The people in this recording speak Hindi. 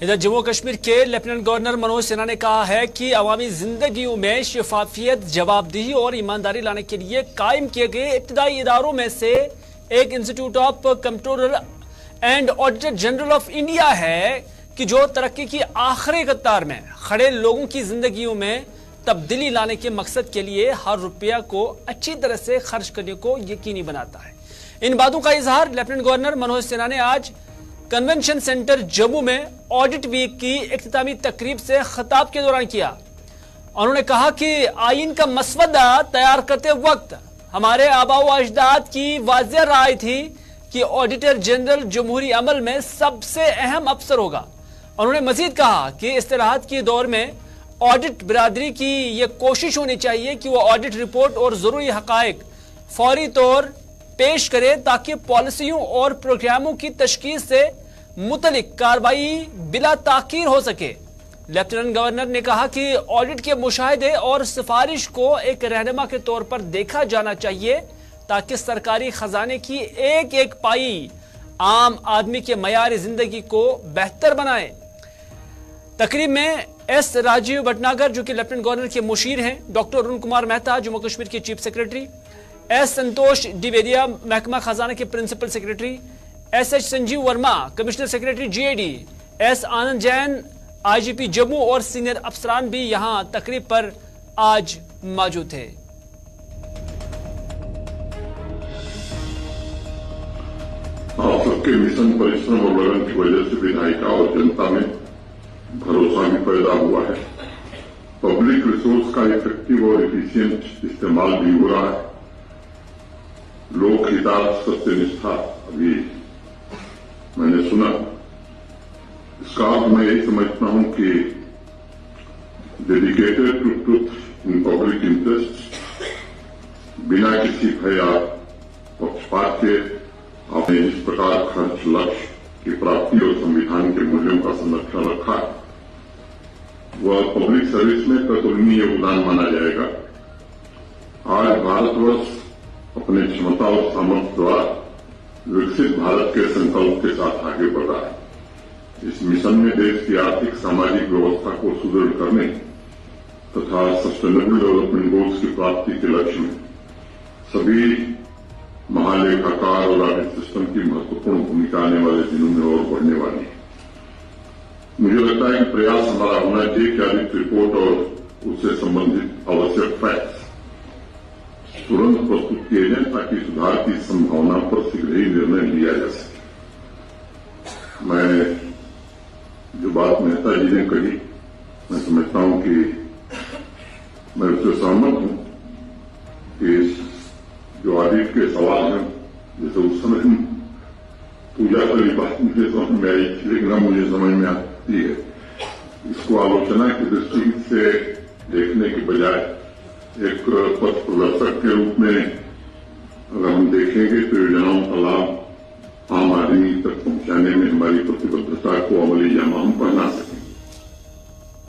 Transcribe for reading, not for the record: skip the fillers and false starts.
इधर जम्मू कश्मीर के लेफ्टिनेंट गवर्नर मनोज सिन्हा ने कहा है कि अवामी जिंदगियों में शफाफियत, जवाबदेही और ईमानदारी लाने के लिए कायम किए गए इब्तदाई इदारों में से एक institute of comptroller and auditor general of India है कि जो तरक्की की आखिरी कतार में खड़े लोगों की जिंदगियों में तब्दीली लाने के मकसद के लिए हर रुपया को अच्छी तरह से खर्च करने को यकीनी बनाता है। इन बातों का इजहार लेफ्टिनेंट गवर्नर मनोज सिन्हा ने आज कन्वेंशन सेंटर जम्मू में ऑडिट वीक की इख्तितामी तकरीब से खिताब के दौरान किया। उन्होंने कहा कि आईन का मसवदा तैयार करते वक्त हमारे आबाओ अजदाद की वाज़ेह राय थी कि ऑडिटर जनरल जमहूरी अमल में सबसे अहम अफसर होगा। उन्होंने मजीद कहा कि इस्तिराहत के दौर में ऑडिट बिरादरी की यह कोशिश होनी चाहिए कि वो ऑडिट रिपोर्ट और जरूरी हकायक फौरी तौर पेश करे ताकि पॉलिसियों और प्रोग्रामों की तशकील से मुतलिक कार्रवाई बिला ताकीर हो सके। लेफ्टिनेंट गवर्नर ने कहा कि ऑडिट के मुशाहिदे और सिफारिश को एक रहनुमा के तौर पर देखा जाना चाहिए ताकि सरकारी खजाने की एक एक पाई आम आदमी के मयार जिंदगी को बेहतर बनाए। तकरीब में एस राजीव भटनागर जो कि लेफ्टिनेंट गवर्नर के मुशीर हैं, डॉक्टर अरुण कुमार मेहता जम्मू कश्मीर के चीफ सेक्रेटरी, एस संतोष द्विवेदिया महकमा खजाना के principal secretary, S Sanjeev Verma commissioner secretary GAD, S Anand Jain IGP Jammu और सीनियर अफसरान भी यहां तकरीब पर आज मौजूद थे। आप सबके मिशन, परिश्रम और लगन की वजह से विधायिका और जनता में भरोसा भी पैदा हुआ है। पब्लिक रिसोर्स का इफेक्टिव और एफिशिएंट इस्तेमाल भी हो रहा है। लोक हितार्थ सत्यनिष्ठा अभी मैंने सुना, इसका अर्थ मैं यही समझता हूं कि dedicated to truth in public interest, बिना किसी भय या पक्षपात के आपने इस प्रकार खर्च लक्ष्य की प्राप्ति और संविधान के मूल्यों का संरक्षण रखा, वह पब्लिक सर्विस में अतुलनीय योगदान माना जाएगा। आज भारतवर्ष अपने क्षमता और सामर्थ्य द्वारा विकसित भारत के संकल्प के साथ आगे बढ़ रहा है। इस मिशन में देश की आर्थिक सामाजिक व्यवस्था को सुदृढ़ करने तथा सस्टेनेबल डेवलपमेंट गोल्स की प्राप्ति के लक्ष्य में सभी महालेखाकार और ऑडिट सिस्टम की महत्वपूर्ण भूमिका आने वाले दिनों में और बढ़ने वाली है। मुझे लगता है कि प्रयास हमारा होना चाहिए कि ऑडिट रिपोर्ट और उससे संबंधित आवश्यक फैक्ट्स तुरंत प्रस्तुत किए जाए ताकि सुधार की संभावना पर शीघ्र ही निर्णय लिया जा सके। मैं जो बात मेहता जी ने कही, मैं समझता हूं कि मैं उससे सहमत हूं कि जो ऑडिट के सवाल हैं, जैसे उस समय पूजा वाली बात मुझे समझ में आई, लेकिन मुझे समझ में आती है, इसको आलोचना की दृष्टि से देखने के बजाय एक पथ प्रदर्शक के रूप में अगर हम देखेंगे तो योजनाओं का लाभ आम आदमी तक पहुंचाने में हमारी प्रतिबद्धता को अमली जामा हम पहना सकें।